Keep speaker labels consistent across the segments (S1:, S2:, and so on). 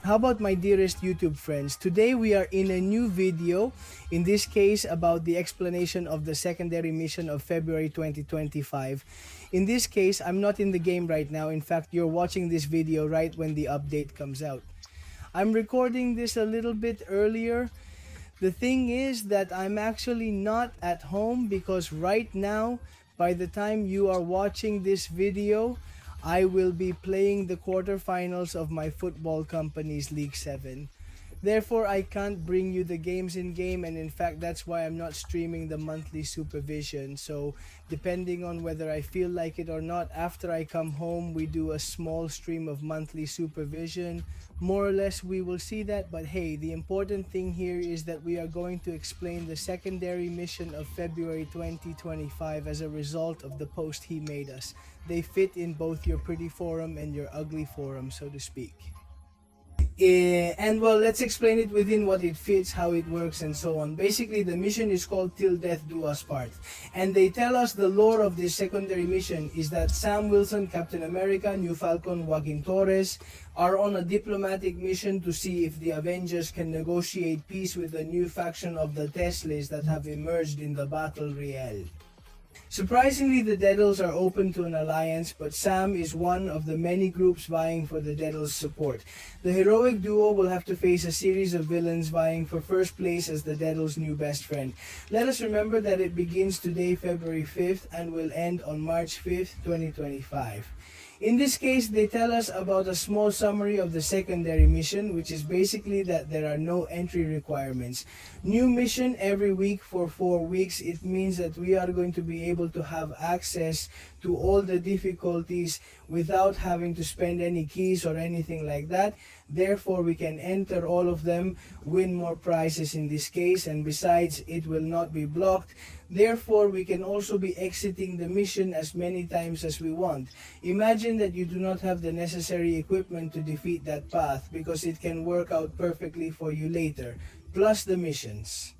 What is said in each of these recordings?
S1: How about my dearest YouTube friends? Today we are in a new video, in this case about the explanation of the secondary mission of February 2025. In this case, I'm not in the game right now. In fact, you're watching this video right when the update comes out. I'm recording this a little bit earlier. The thing is that I'm actually not at home because right now, by the time you are watching this video, I will be playing the quarterfinals of my football company's League 7. Therefore, I can't bring you the games in game, and in fact that's why I'm not streaming the monthly supervision. So depending on whether I feel like it or not, after I come home we do a small stream of monthly supervision. More or less we will see that, but hey, the important thing here is that we are going to explain the secondary mission of February 2025 as a result of the post he made us. They fit in both your pretty forum and your ugly forum, so to speak. And well, let's explain it within what it fits, how it works, and so on. Basically, the mission is called Till Death Do Us Part, and they tell us the lore of this secondary mission is that Sam Wilson, Captain America, New Falcon, Joaquin Torres are on a diplomatic mission to see if the Avengers can negotiate peace with the new faction of the Deathless that have emerged in the Battle Royale. Surprisingly, the Deathless are open to an alliance, but Sam is one of the many groups vying for the Deathless' support. The heroic duo will have to face a series of villains vying for first place as the Deathless' new best friend. Let us remember that it begins today, February 5th, and will end on March 5th, 2025. In this case, they tell us about a small summary of the secondary mission, which is basically that there are no entry requirements. New mission every week for 4 weeks. It means that we are going to be able to have access to all the difficulties without having to spend any keys or anything like that. Therefore, we can enter all of them, win more prizes in this case, and besides, it will not be blocked. Therefore, we can also be exiting the mission as many times as we want. Imagine that you do not have the necessary equipment to defeat that path because it can work out perfectly for you later, plus the missions.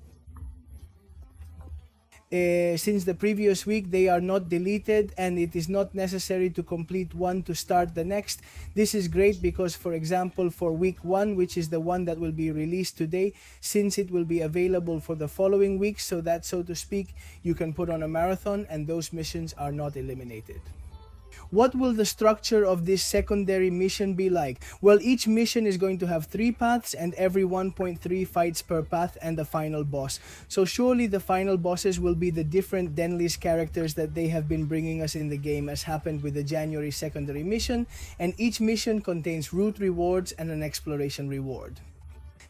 S1: Since the previous week, they are not deleted and it is not necessary to complete one to start the next. This is great because, for example, for week 1, which is the one that will be released today, since it will be available for the following week, so that, so to speak, you can put on a marathon and those missions are not eliminated. What will the structure of this secondary mission be like? Well, each mission is going to have 3 paths and every 1.3 fights per path and the final boss. So surely the final bosses will be the different Deathless characters that they have been bringing us in the game, as happened with the January secondary mission, and each mission contains route rewards and an exploration reward.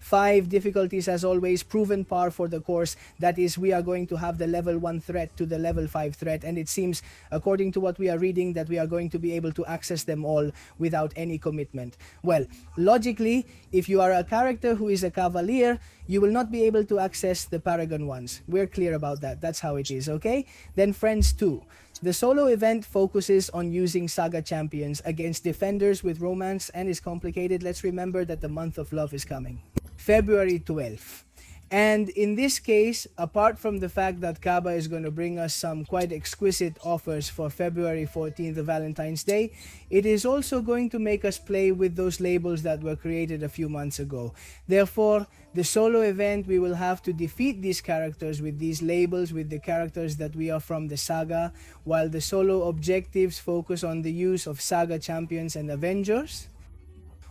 S1: 5 difficulties as always, proven par for the course. That is, we are going to have the level 1 threat to the level 5 threat, and it seems, according to what we are reading, that we are going to be able to access them all without any commitment. Well, logically, if you are a character who is a cavalier, you will not be able to access the Paragon ones. We're clear about that. That's how it is, okay? Then Friends 2. The solo event focuses on using Saga champions against defenders with romance and is complicated. Let's remember that the month of love is coming. February 12th. And in this case, apart from the fact that Kaba is going to bring us some quite exquisite offers for February 14th, the Valentine's Day, it is also going to make us play with those labels that were created a few months ago. Therefore, the solo event, we will have to defeat these characters with these labels, with the characters that we are from the Saga, while the solo objectives focus on the use of Saga champions and Avengers.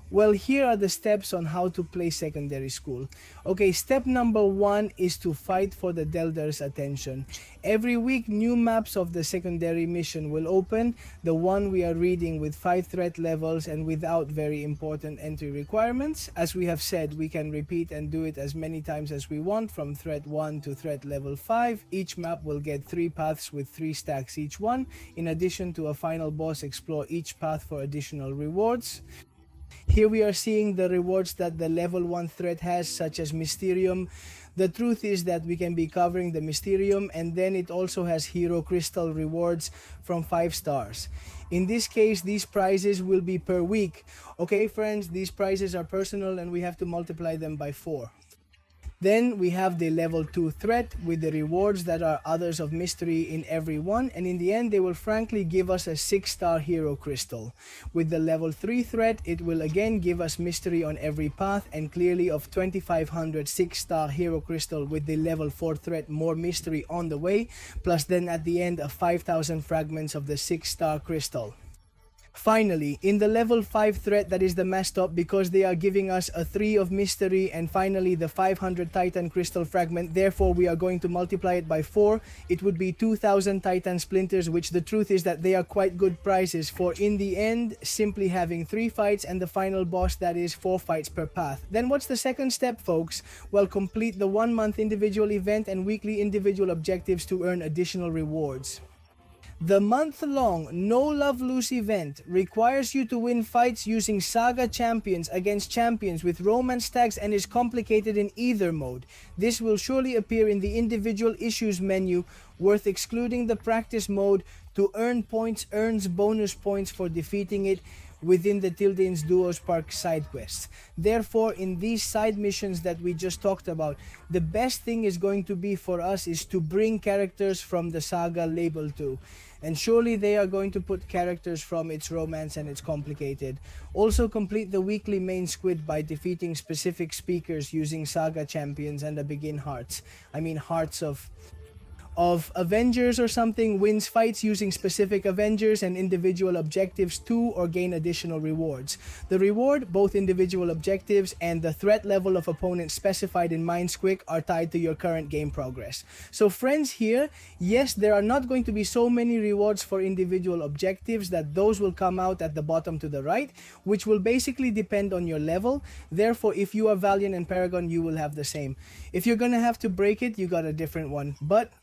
S1: Well, here are the steps on how to play secondary school. Okay, step number 1 is to fight for the Deathless' attention. Every week, new maps of the secondary mission will open. The one we are reading with 5 threat levels and without very important entry requirements. As we have said, we can repeat and do it as many times as we want, from threat 1 to threat level 5. Each map will get 3 paths with 3 stacks each one. In addition to a final boss, explore each path for additional rewards. Here we are seeing the rewards that the level 1 threat has, such as Mysterium. The truth is that we can be covering the Mysterium, and then it also has Hero Crystal rewards from 5 stars. In this case, these prizes will be per week. Okay friends, these prizes are personal and we have to multiply them by 4. Then we have the level 2 threat with the rewards that are others of mystery in every one, and in the end they will frankly give us a 6-star hero crystal. With the level 3 threat, it will again give us mystery on every path and clearly of 2500 6-star hero crystal, with the level 4 threat more mystery on the way, plus then at the end a 5000 fragments of the 6-star crystal. Finally, in the level 5 threat, that is the messed up because they are giving us a 3 of mystery and finally the 500 Titan crystal fragment. Therefore, we are going to multiply it by 4. It would be 2000 Titan splinters, which the truth is that they are quite good prizes for in the end simply having 3 fights and the final boss that is 4 fights per path. Then what's the second step, folks? Well, complete the 1-month individual event and weekly individual objectives to earn additional rewards. The month-long No Love Lose event requires you to win fights using Saga champions against champions with romance tags and is complicated in either mode. This will surely appear in the individual issues menu, worth excluding the practice mode. To earn points, earns bonus points for defeating it within the Tildane's Duos Park side quests. Therefore, in these side missions that we just talked about, the best thing is going to be for us is to bring characters from the Saga label 2. And surely they are going to put characters from its romance and its complicated. Also complete the weekly main squid by defeating specific speakers using Saga champions and the begin hearts. I mean hearts of Avengers or something, wins fights using specific Avengers and individual objectives too, or gain additional rewards. The reward, both individual objectives and the threat level of opponents specified in Mindsquick are tied to your current game progress. So friends, here, yes, there are not going to be so many rewards for individual objectives, that those will come out at the bottom to the right, which will basically depend on your level. Therefore, if you are Valiant and Paragon, you will have the same. If you're gonna have to break it, you got a different one. But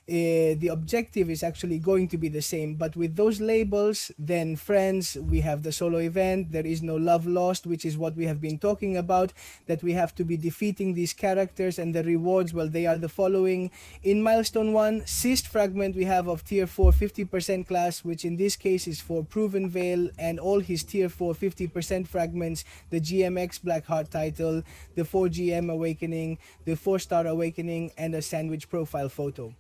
S1: the objective is actually going to be the same, but with those labels, then friends, we have the solo event. There is no love lost, which is what we have been talking about, that we have to be defeating these characters, and the rewards, well, they are the following. In milestone 1, cyst fragment we have of tier 4 50% class, which in this case is for Proven Veil and all his tier 4 50% fragments, the GMX Blackheart title, the 4GM Awakening, the 4-star Awakening, and a sandwich profile photo.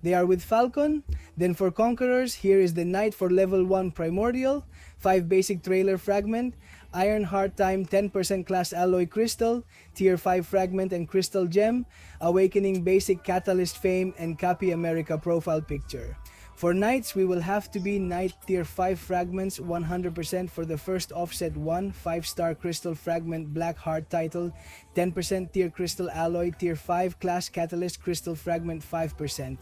S1: They are with Falcon. Then for Conquerors, here is the Knight for level 1 Primordial, 5 basic trailer fragment, Iron Heart Time 10% class alloy crystal, tier 5 fragment and crystal gem, Awakening basic catalyst fame, and Copy America profile picture. For Knights, we will have to be Knight tier 5 fragments 100% for the first offset 1 5-star crystal fragment Black Heart title, 10% tier crystal alloy tier 5 class catalyst crystal fragment 5%.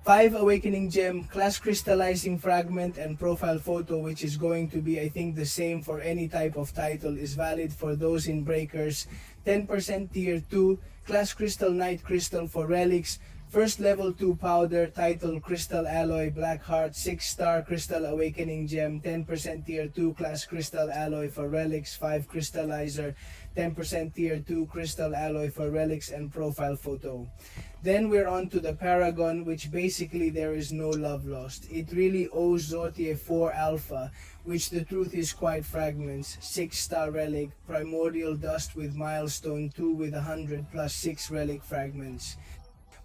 S1: 5 Awakening Gem, Class Crystallizing Fragment, and Profile Photo, which is going to be, I think, the same for any type of title, is valid for those in Breakers. 10% Tier 2, Class Crystal Knight Crystal for Relics. First level 2 powder, title Crystal Alloy Black Heart, 6-star Crystal Awakening Gem, 10% Tier 2 Class Crystal Alloy for Relics, 5 Crystallizer, 10% Tier 2 Crystal Alloy for Relics, and Profile Photo. Then we're on to the Paragon, which basically there is no love lost. It really owes Zotier 4 Alpha, which the truth is quite fragments, 6-star Relic, Primordial Dust with Milestone 2 with 100 plus 6 Relic fragments.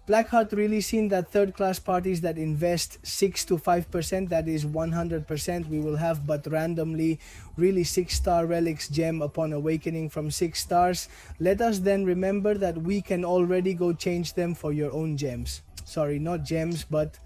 S1: Blackheart really seen that third class parties that invest 6 to 5%, that is 100%, we will have but randomly really 6-star relics gem upon awakening from 6 stars. Let us then remember that we can already go change them for your own gems. Sorry, not gems, but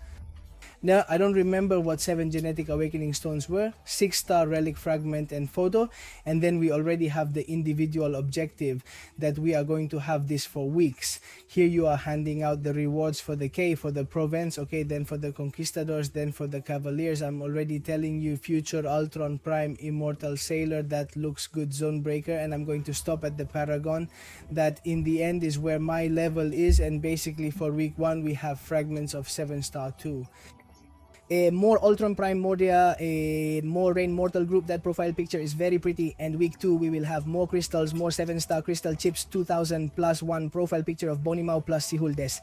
S1: now, I don't remember what 7 genetic awakening stones were, 6-star relic fragment and photo, and then we already have the individual objective that we are going to have this for weeks. Here you are handing out the rewards for the K, for the Provence, okay, then for the Conquistadors, then for the Cavaliers. I'm already telling you future Ultron Prime Immortal Sailor, that looks good zone breaker, and I'm going to stop at the Paragon. That in the end is where my level is, and basically for week 1 we have fragments of 7-star 2. More Ultron Prime Moria, more Rain Mortal group. That profile picture is very pretty. And week 2 we will have more crystals, more 7-star crystal chips, 2000 plus 1 profile picture of Bonimao plus Sihuldes.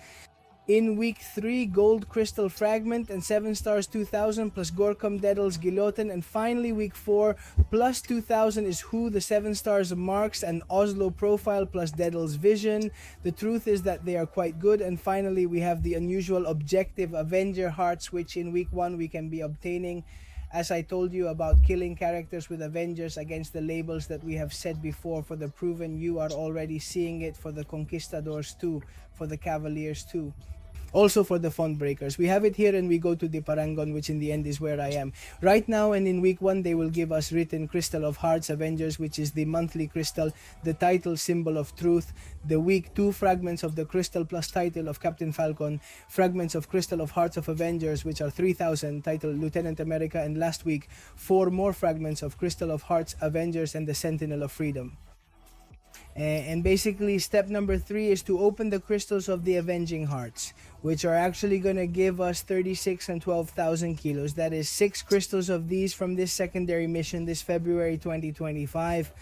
S1: In week 3, Gold Crystal Fragment and 7 stars 2000 plus Gorkum Dedel's Giloten. And finally, week 4 plus 2000 is Who the 7 stars Marks and Oslo Profile plus Dedel's Vision. The truth is that they are quite good. And finally, we have the unusual Objective Avenger Hearts, which in week 1 we can be obtaining. As I told you about killing characters with Avengers against the labels that we have said before for the Proven, you are already seeing it for the Conquistadors too, for the Cavaliers too. Also for the font breakers. We have it here and we go to the Parangon, which in the end is where I am. Right now and in week 1, they will give us written Crystal of Hearts Avengers, which is the monthly crystal, the title Symbol of Truth. The week 2 fragments of the crystal plus title of Captain Falcon, fragments of Crystal of Hearts of Avengers, which are 3000, title Lieutenant America. And last week, 4 more fragments of Crystal of Hearts Avengers and the Sentinel of Freedom. And basically step number 3 is to open the crystals of the Avenging Hearts, which are actually going to give us 36 and 12,000 kilos. That is 6 crystals of these from this secondary mission this February 2025,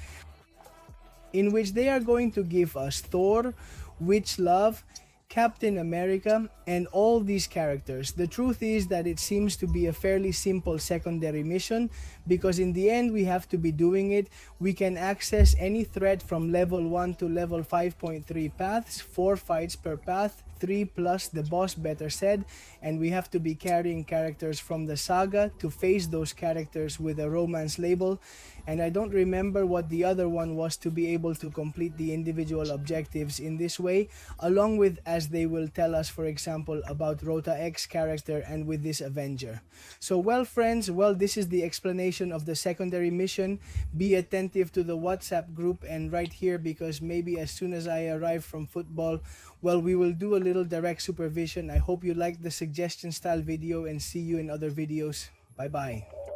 S1: in which they are going to give us Thor, Witch Love, Captain America, and all these characters. The truth is that it seems to be a fairly simple secondary mission, because in the end we have to be doing it. We can access any threat from level 1 to level 5.3 paths, 4 fights per path, 3 plus the boss, better said, and we have to be carrying characters from the saga to face those characters with a romance label. And I don't remember what the other one was, to be able to complete the individual objectives in this way, along with, as they will tell us, for example, about Rota X character and with this Avenger. So well friends, well, this is the explanation of the secondary mission. Be attentive to the WhatsApp group and right here, because maybe as soon as I arrive from football, well, we will do a little direct supervision. I hope you liked the suggestion style video and see you in other videos. Bye bye.